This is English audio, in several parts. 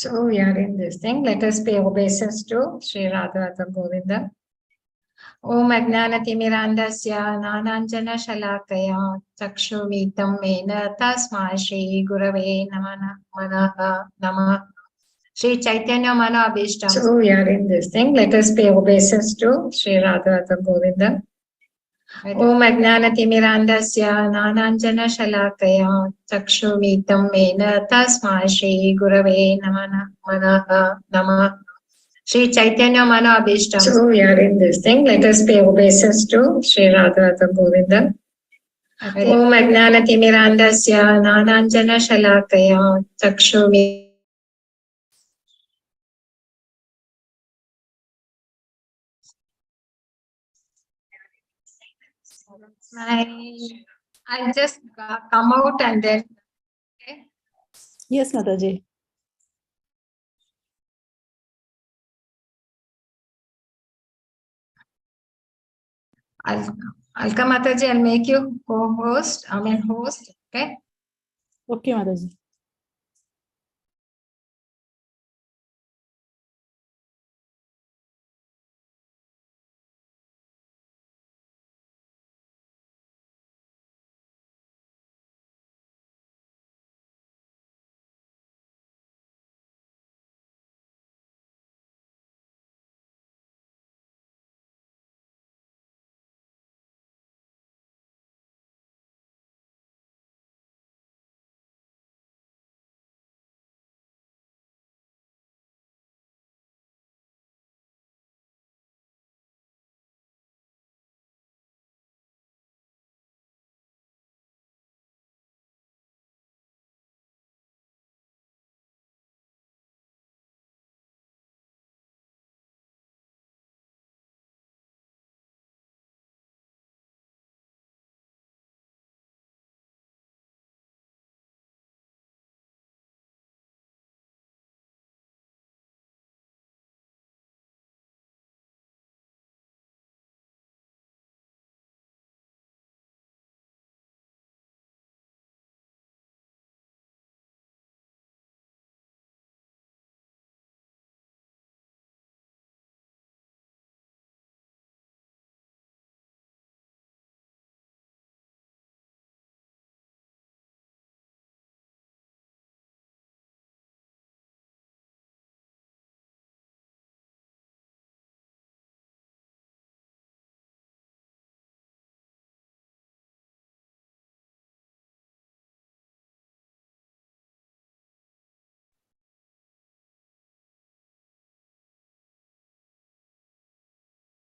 So we are in this thing. Let us pay obeisance to Sri Radha Govinda. Om Ajnanatimirandasya Nananjana Shalakaya Chakshurmitam Mena Tasma Shri Gurave Namaha Namah Shri Chaitanya Mano Abhishtam. So we are in this thing. Let us pay obeisance to Sri Radha Govinda. Om Ajnanatimirandasya Nananjana Shalakaya Chakshurmitam Mena Tasma Shri Gurave Namaha Namah Shri Chaitanya Mano Abhishtam. So we are in this thing. Let us pay obeisance to Sri Radha Govinda. Om Ajnanatimirandasya Nananjana Shalakaya Chakshurmitam. I'll just come out and then. Okay. Yes, Mataji. I'll come, Mataji. I'll make you co-host. Host. Okay. Okay, Mataji.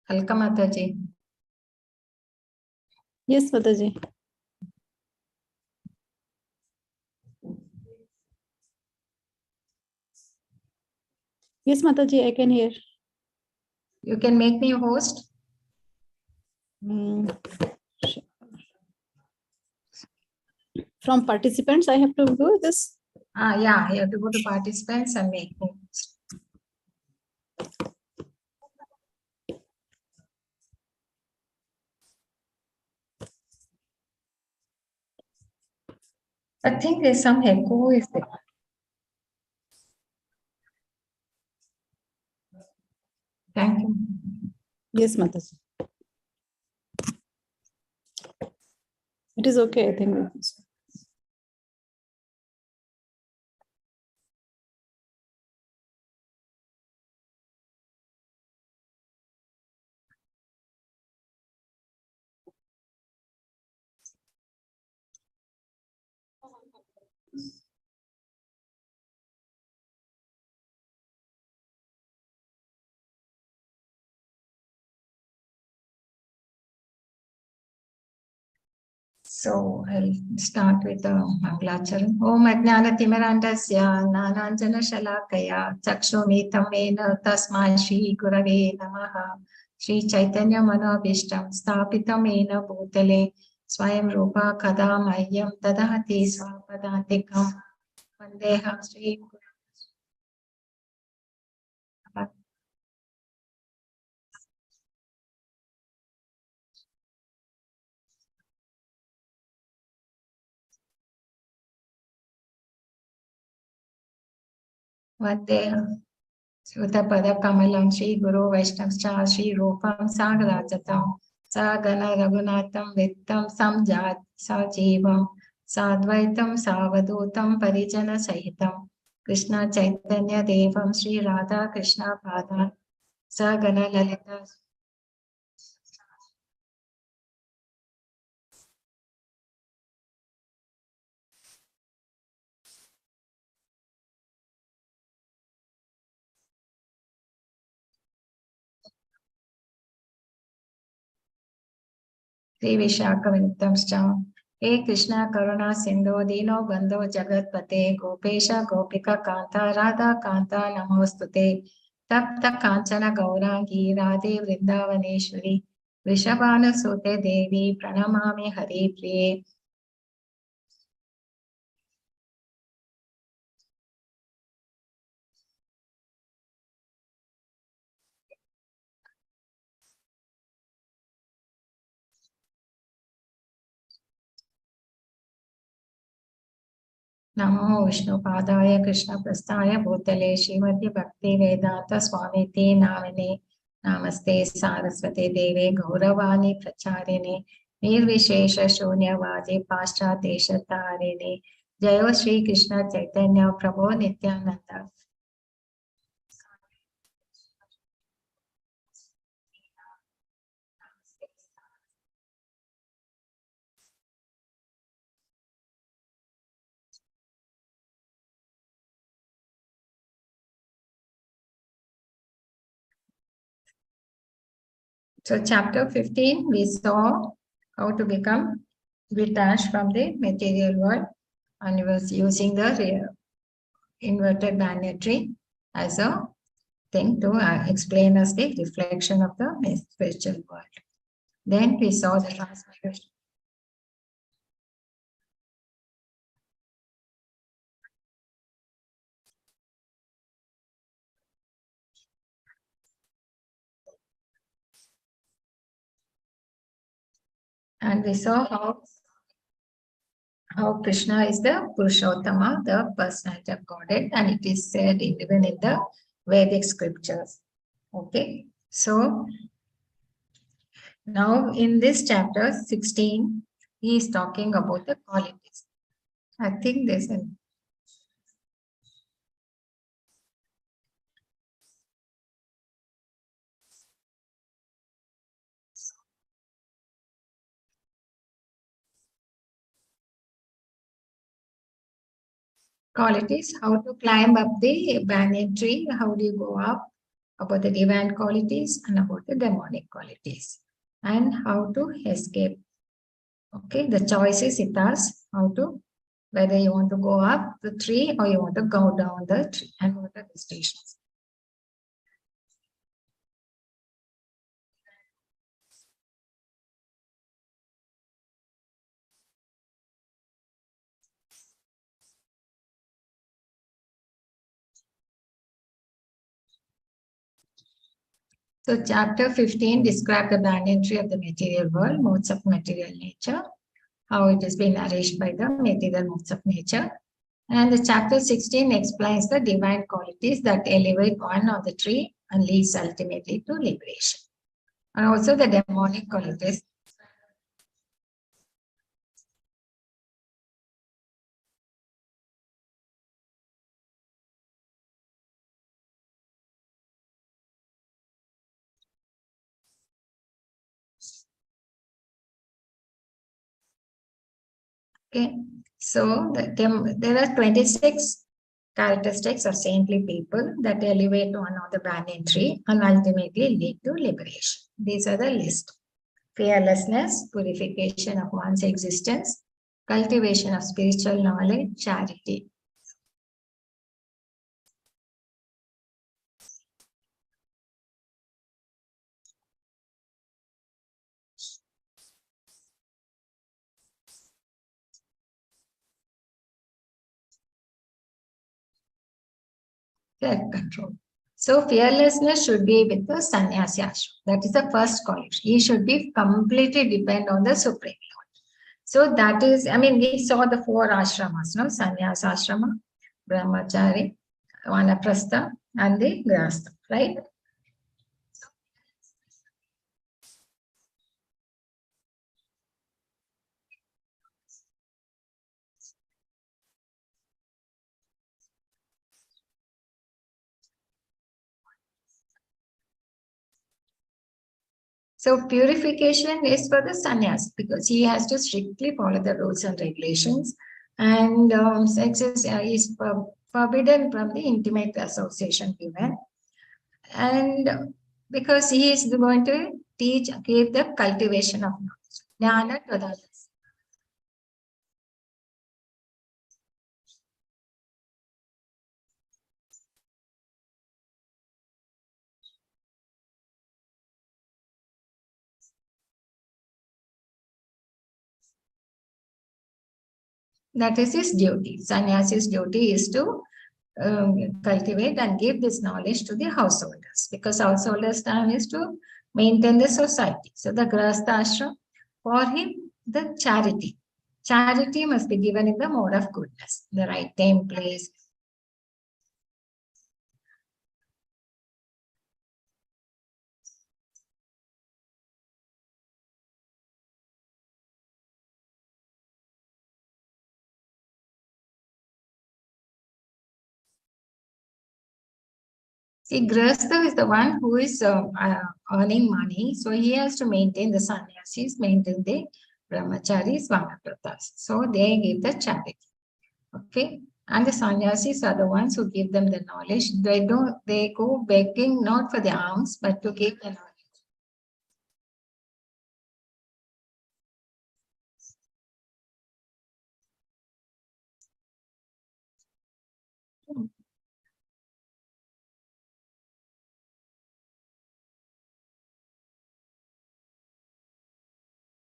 Welcome, Mataji. Yes, Mataji. Yes, Mataji, I can hear. You can make me a host. From participants, I have to do this. Yeah, you have to go to participants and make me host. I think there's some echo, is there? Thank you. Yes, Mataji. It is okay, I think. So I'll start with the Mangalacharan. Om Ajnanatimirandasya Nananjana Shalakaya Chakshurmitam Mena Tasma Shri Gurave Namaha Shri Chaitanya Manobhishtam Stapitam Mena Bhutale Swayam Rupa Kadamayyam Dadahati Swapadantikam Vandeha Shri Guru. Vande Sutapada Kamalam Shri Guru Vaishnavcha Shri Rupam Sagrajatam Sagana Raghunatham Vittam Samjat Sajivam Sadvaitam Savadutam Parijana Sahitam Krishna Chaitanya Devam Shri Radha Krishna Pada Sagana Lalita Sri Vishakavintamscha He Krishna Karuna Sindhu Dino Bandho Jagatpate Gopesha Gopika Kanta Radha Kanta Namostute Tapta Kanchana Gaurangi Radhe Vrindavaneshwari Vrishabhanu Sute Devi Pranamami Hari Priye Namo Vishnu Padaya Krishna Prasthaya Bhutale Srimati Bhakti Vedanta Swamiti Namine Namaste Saraswati Deve Gauravani Pracharine Nirvishesha Shunyavadi Paschatesha Tarine Jayo Shri Krishna Chaitanya Prabhu Nityananda So chapter 15, we saw how to become detached from the material world, and he was using the inverted banner tree as a thing to explain us the reflection of the spiritual world. Then we saw the transmigration. And we saw how Krishna is the Purushottama, the personality of Godhead, and it is said even in the Vedic scriptures. Okay, so now in this chapter 16, he is talking about the qualities. I think there's a qualities, how to climb up the banyan tree, how do you go up, about the divine qualities and about the demonic qualities, and how to escape. Okay, the choice is it us how to, whether you want to go up the tree or you want to go down the tree, and what are the stations. So chapter 15 describes the banyan tree of the material world, modes of material nature, how it has been arranged by the material modes of nature. And the chapter 16 explains the divine qualities that elevate one on the tree and leads ultimately to liberation. And also the demonic qualities. Okay, so there are 26 characteristics of saintly people that elevate one on the banyan tree and ultimately lead to liberation. These are the list. Fearlessness, purification of one's existence, cultivation of spiritual knowledge, charity. Self-control. So fearlessness should be with the sannyasi ashram. That is the first quality. He should be completely depend on the Supreme Lord. So that is, I mean, we saw the 4 ashramas, no? Sannyasa ashrama, brahmachari, Vanaprastha and the Grahastha, right? So purification is for the sannyas because he has to strictly follow the rules and regulations, and sex is forbidden from the intimate association given, and because he is going to give the cultivation of knowledge. Jnana to others. That is his duty. Sannyasi's duty is to cultivate and give this knowledge to the householders, because householders' time is to maintain the society. So the Grahastha ashram, for him, the charity. Charity must be given in the mode of goodness, the right time, place. See, Grahastha is the one who is earning money, so he has to maintain the sannyasis, maintain the brahmacharis, vanaprathas. So they give the charity. Okay. And the sannyasis are the ones who give them the knowledge. They go begging not for the alms, but to give the knowledge.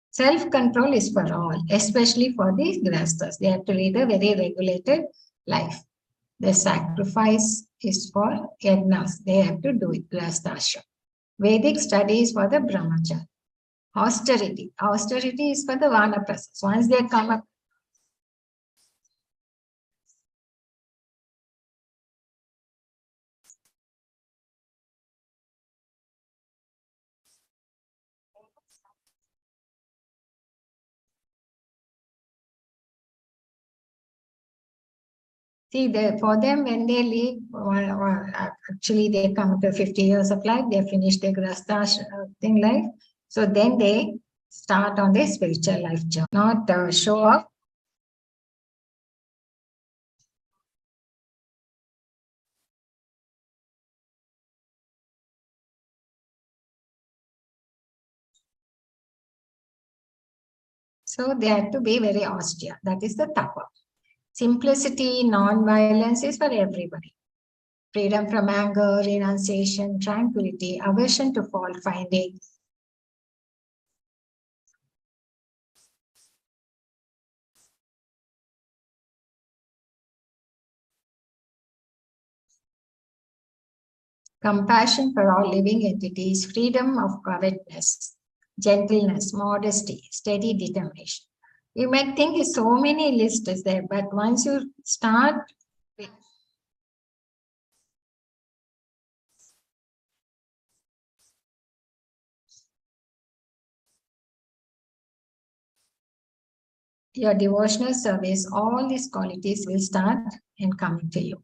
Self-control is for all, especially for the grahasthas. They have to lead a very regulated life. The sacrifice is for yajnas. They have to do it, grahasthashram. Vedic study is for the brahmachari. Austerity. Austerity is for the vanaprasthas. Once they come up, see, for them, when they leave, actually they come to 50 years of life, they finish their grahastha thing life. So then they start on their spiritual life journey, not show off. So they have to be very austere. That is the tapa. Simplicity, non-violence is for everybody. Freedom from anger, renunciation, tranquility, aversion to fault finding. Compassion for all living entities, freedom of covetousness, gentleness, modesty, steady determination. You might think so many lists is there, but once you start, your devotional service, all these qualities will start and coming to you.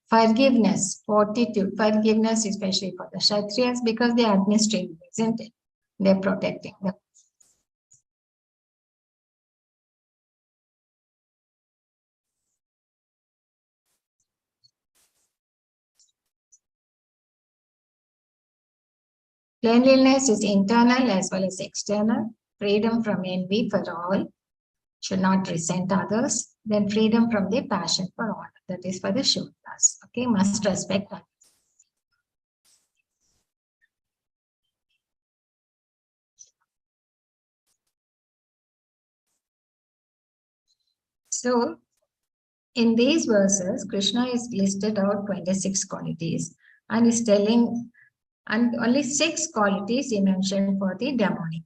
Forgiveness, fortitude, forgiveness, especially for the Kshatriyas, because they are administering, isn't it? They're protecting them. Cleanliness is internal as well as external. Freedom from envy for all. Should not resent others. Then freedom from the passion for all. That is for the Shudras. Okay, must respect others. So, in these verses, Krishna is listed out 26 qualities and is telling, and only 6 qualities he mentioned for the demonic.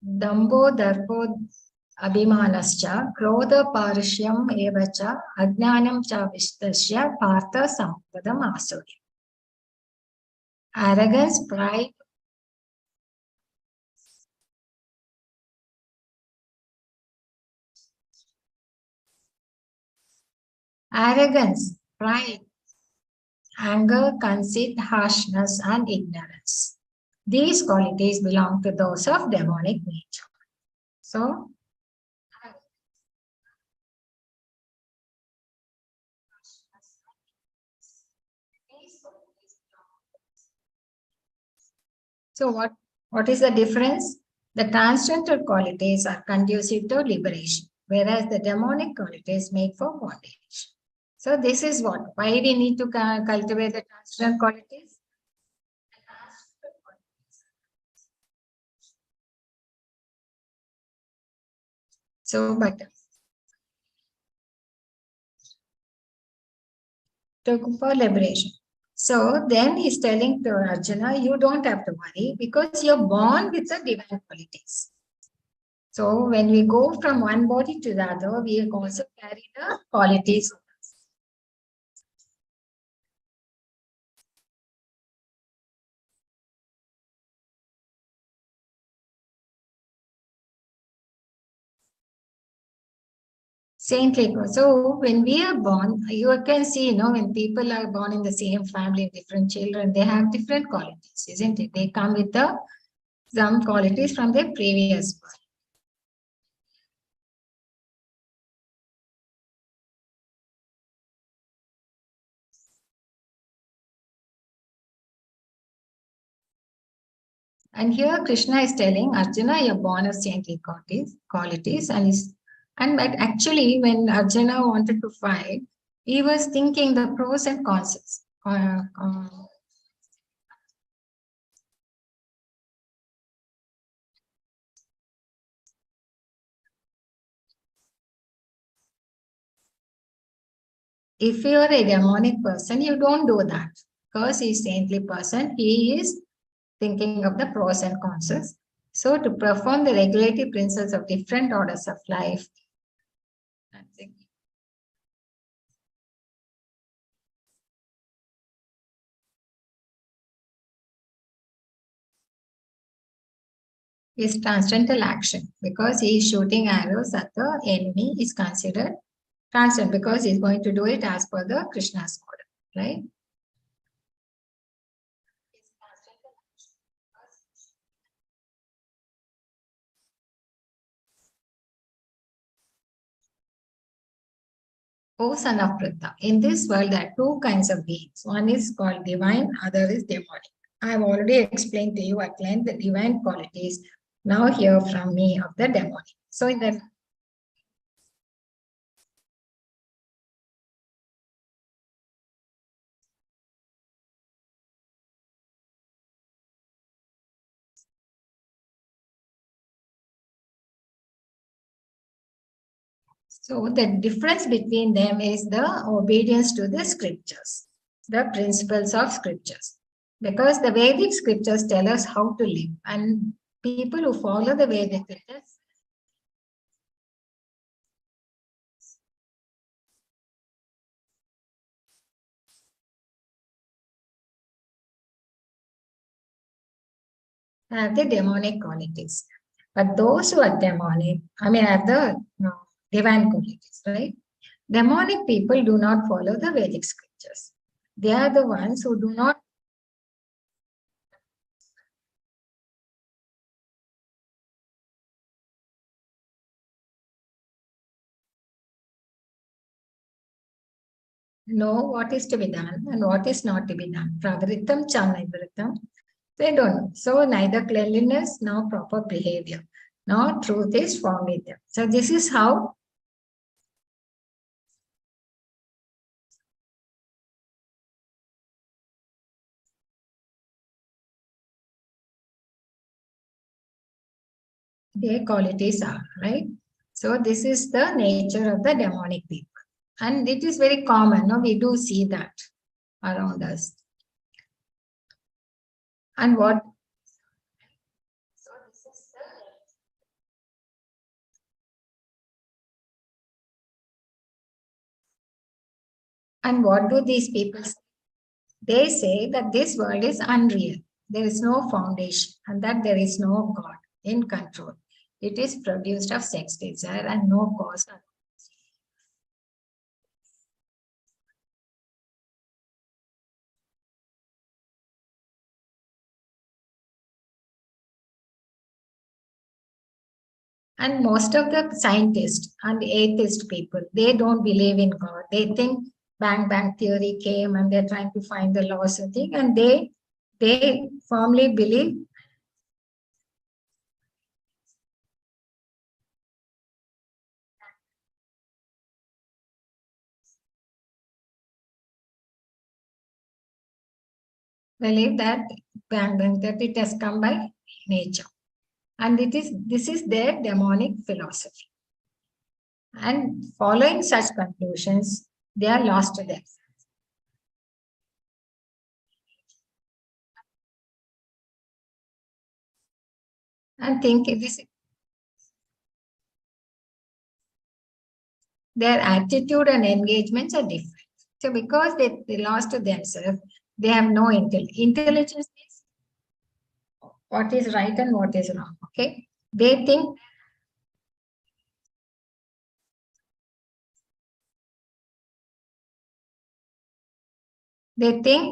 Dambo Darpo Abhimanascha, Krodha Parishyam Evacha, Ajnanam Cha Vishtasya, Partha Sampadam Asuri. Arrogance, pride, anger, conceit, harshness, and ignorance. These qualities belong to those of demonic nature. So, what is the difference? The transcendental qualities are conducive to liberation, whereas the demonic qualities make for bondage. So this is why we need to cultivate the transcendental qualities. So, but for liberation. So then he's telling to Arjuna, you don't have to worry because you're born with the divine qualities. So when we go from one body to the other, we also carry the qualities. Saintly. So when we are born, you can see, when people are born in the same family, different children, they have different qualities, isn't it? They come with some qualities from their previous birth. And here Krishna is telling Arjuna, you're born of saintly qualities, but actually when Arjuna wanted to fight, he was thinking the pros and cons. If you are a demonic person, you don't do that because he's saintly person. He is thinking of the pros and cons. So to perform the regulative principles of different orders of life, is transcendental action because he is shooting arrows at the enemy is considered transcendent because he's going to do it as per the Krishna's order, right? O son of Pritha, in this world there are two kinds of beings. One is called divine, other is demonic. I have already explained to you at length the divine qualities. Now hear from me of the demonic. So in the So the difference between them is the obedience to the scriptures, the principles of scriptures. Because the Vedic scriptures tell us how to live, and people who follow the Vedic scriptures have the demonic qualities. But those who are demonic, have the divine qualities, right? Demonic people do not follow the Vedic scriptures. They are the ones who do not. Know what is to be done and what is not to be done. Pravritam chanavritam. They don't know. So neither cleanliness nor proper behavior, nor truth is found with them. So this is how their qualities are, right? So this is the nature of the demonic people. And it is very common. No? We do see that around us. And what? And what do these people say? They say that this world is unreal. There is no foundation and that there is no God in control. It is produced of sex desire and no cause. And most of the scientists and atheist people, they don't believe in God. They think Bang theory came and they're trying to find the laws and thing, and they firmly believe that that it has come by nature. And this is their demonic philosophy. And following such conclusions, they are lost to themselves. And think their attitude and engagements are different. So because they lost to themselves, they have no intelligence is what is right and what is wrong. Okay. They think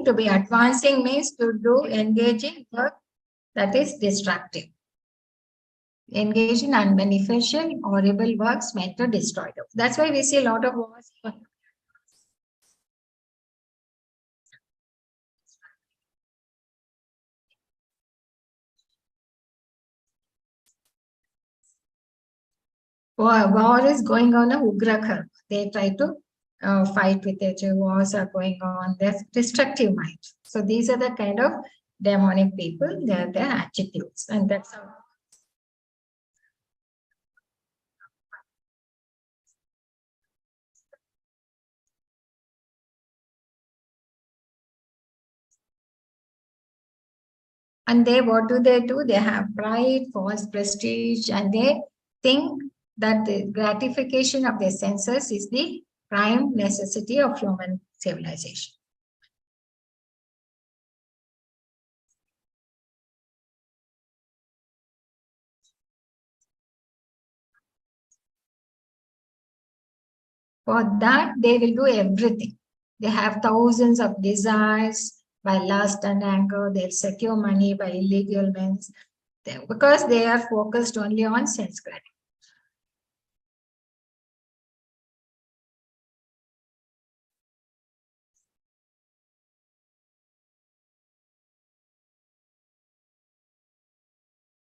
to be advancing means to do engaging work that is destructive. Engage in unbeneficial, horrible works meant to destroy them. That's why we see a lot of wars. War is going on a Ugra. They try to fight with each other. Wars are going on. There's destructive mind. So these are the kind of demonic people. They're their attitudes, and that's how. And what do? They have pride, false prestige, and they think that the gratification of their senses is the prime necessity of human civilization. For that, they will do everything. They have thousands of desires by lust and anger. They'll secure money by illegal means because they are focused only on sense gratification.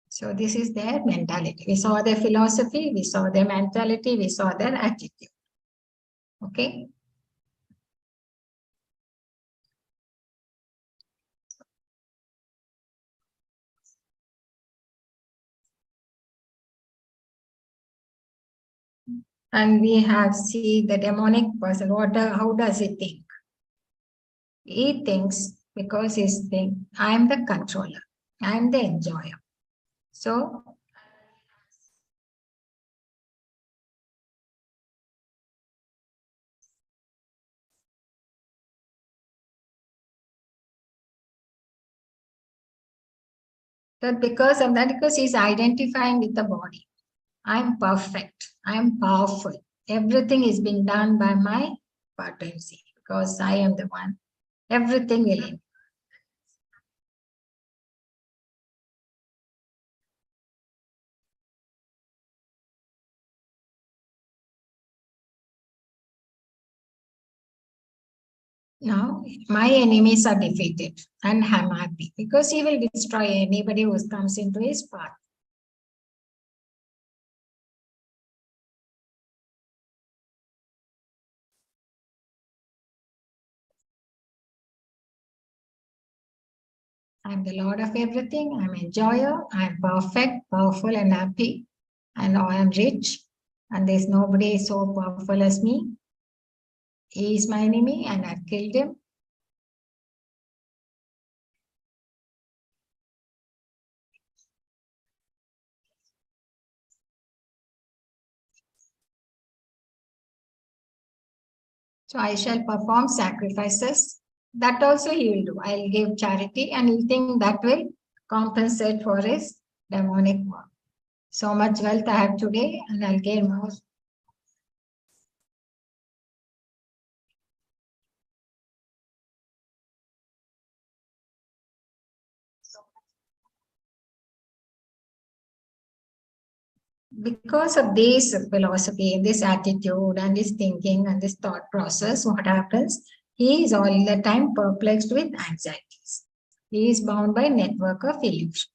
So this is their mentality. We saw their philosophy, we saw their mentality, we saw their attitude. Okay. And we have see the demonic person. How does he think? He thinks because he's think, I'm the controller, I'm the enjoyer. So that because of that, because he's identifying with the body. I'm perfect. I'm powerful. Everything is being done by my potency because I am the one. Everything will end. Now, my enemies are defeated and I'm happy because he will destroy anybody who comes into his path. I'm the Lord of everything. I'm enjoyer. I'm perfect, powerful, and happy. And I am rich. And there's nobody so powerful as me. He is my enemy, and I've killed him. So I shall perform sacrifices. That also he will do. I'll give charity and he'll think that will compensate for his demonic work. So much wealth I have today and I'll gain more. Because of this philosophy, this attitude and this thinking and this thought process, what happens? He is all the time perplexed with anxieties. He is bound by network of illusion.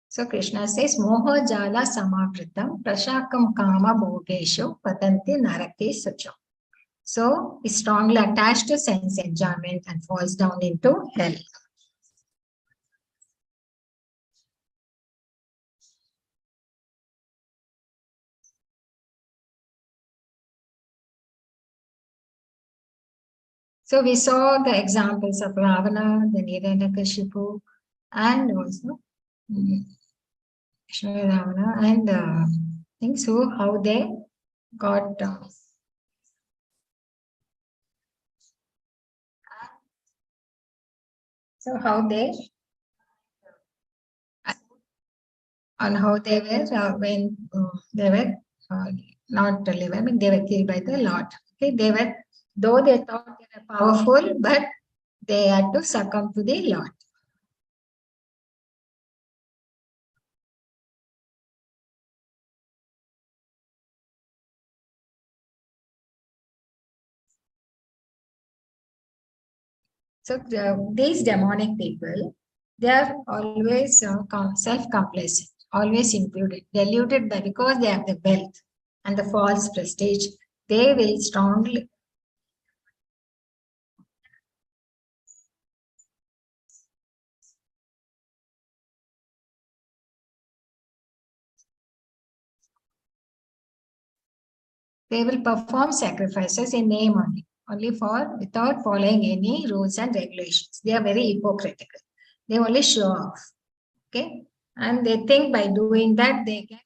So Krishna says, Moha jala samavritam prashakam kama bhogeshu patanti narake sucho. So is strongly attached to sense enjoyment and falls down into hell. So we saw the examples of Ravana, the Hiranyakashipu, and also Ravana and things who how they got so how they on how they were when they were not living. I mean, they were killed by the Lord. Okay, they were though they thought they were powerful, but they had to succumb to the Lord. So these demonic people, they are always self-complacent, always deluded by because they have the wealth and the false prestige. They will strongly they will perform sacrifices in name only for without following any rules and regulations. They are very hypocritical. They only show off. Okay, and they think by doing that they can.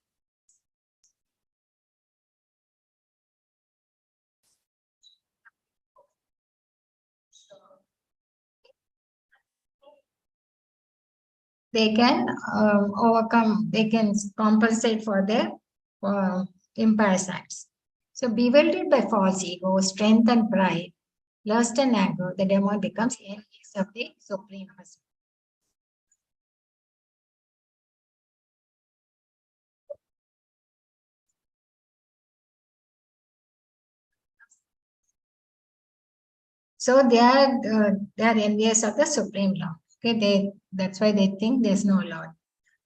They can overcome, they can compensate for their impious acts. So bewildered by false ego, strength and pride, lust and anger, the demon becomes enemies of the Supreme Person. So they are envious of the Supreme Lord. Okay, that's why they think there's no Lord,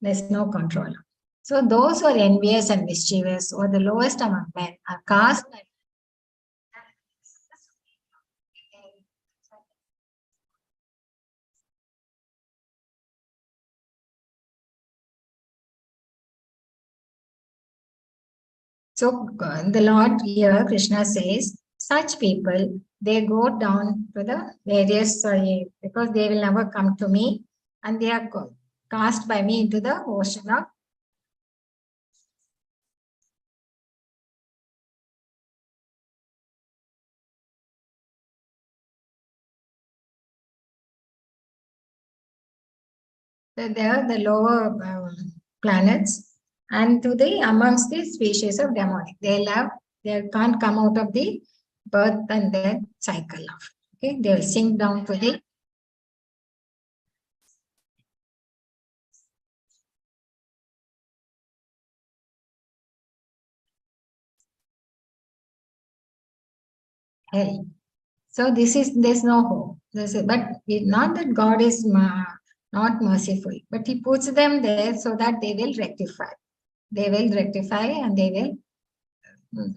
there's no controller. So those who are envious and mischievous or the lowest among men are cast by so the Lord here, Krishna says, such people, they go down to the various, because they will never come to me and they are cast by me into the ocean of the lower planets and to the amongst the species of demonic. They can't come out of the birth and death cycle of. Okay, they will sink down to the hell. So there's no hope. But not that God is not merciful, but He puts them there so that they will rectify. They will rectify and they will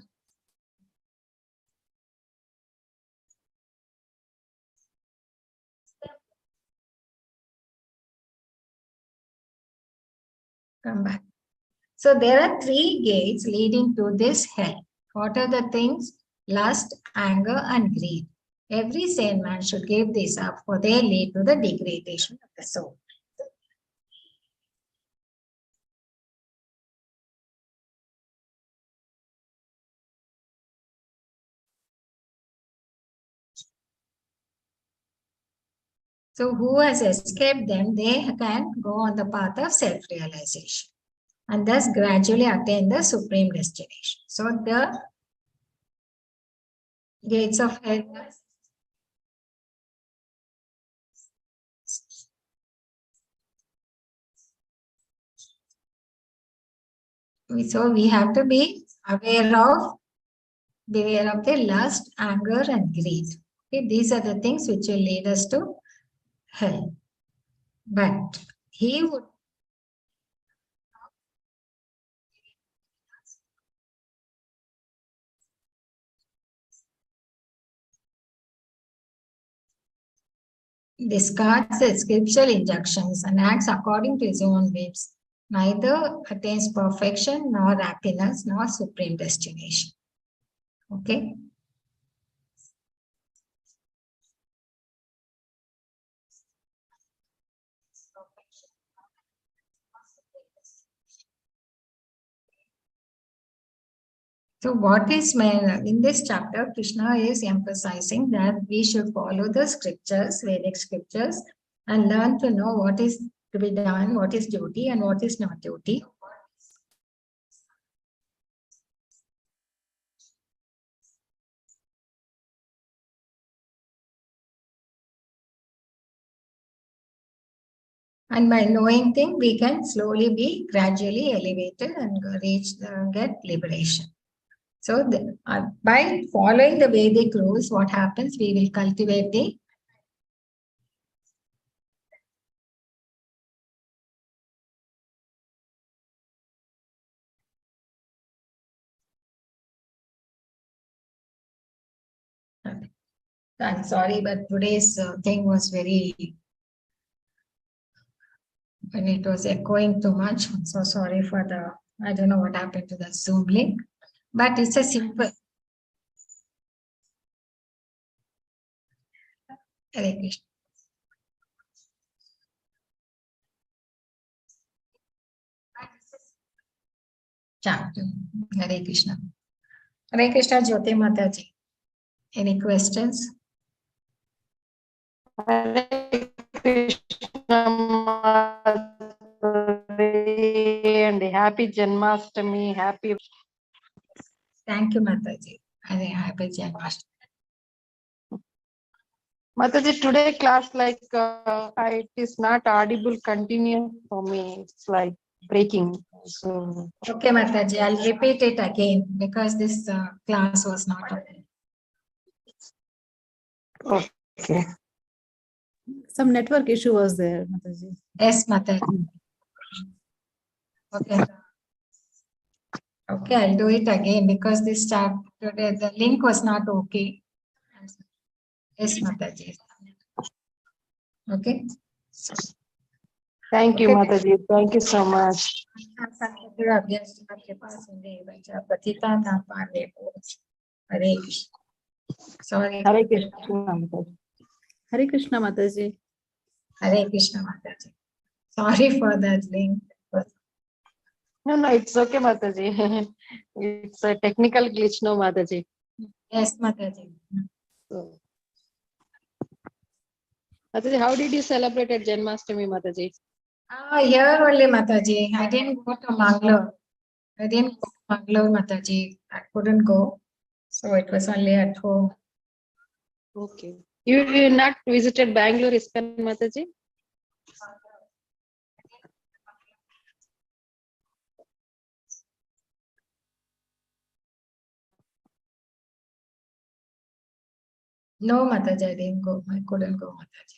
come back. So there are three gates leading to this hell. What are the things? Lust, anger, and greed. Every sane man should give this up, for they lead to the degradation of the soul. So who has escaped them, they can go on the path of self-realization and thus gradually attain the supreme destination. So the gates of hell. So we have to be beware of the lust, anger, and greed. Okay, these are the things which will lead us to hell. But he would discards the scriptural injunctions and acts according to his own whims, neither attains perfection nor happiness nor supreme destination. Okay. So what is in this chapter, Krishna is emphasizing that we should follow the scriptures, Vedic scriptures, and learn to know what is to be done, what is duty and what is not duty. And by knowing things, we can slowly be gradually elevated and get liberation. So by following the Vedic rules, what happens? We will cultivate the I'm sorry, but today's thing was when it was echoing too much. I'm so sorry for I don't know what happened to the Zoom link, but it's a simple. Hare Krishna. Chapter. Hare Krishna. Hare Krishna, Jyoti Mataji. Any questions? Hare Krishna and happy Janmashtami, happy. Thank you, Mataji. Happy Janmashtami. Mataji, today class it is not audible continuous for me. It's like breaking. So Okay, Mataji, I'll repeat it again because this class was not okay. Okay. Some network issue was there, Mataji. Yes, Mataji. Okay. Okay, I'll do it again because this chapter today, the link was not okay. Yes, Mataji. Okay. Thank you, Mataji. Thank you so much. Hare Krishna. Sorry. Hare Krishna, Mataji. Hare Krishna, Mataji. Hare Krishna, Mataji. Sorry for that link. No, it's okay, Mataji. It's a technical glitch, no, Mataji. Yes, Mataji. So, Mataji, how did you celebrate at Janmashtami, Mataji? Here only, Mataji. I didn't go to Mangalore. Mataji. I couldn't go. So it was only at home. Okay. You not visited Bangalore, ISKCON, Mataji? No, Mataji, I didn't go. I couldn't go, Mataji.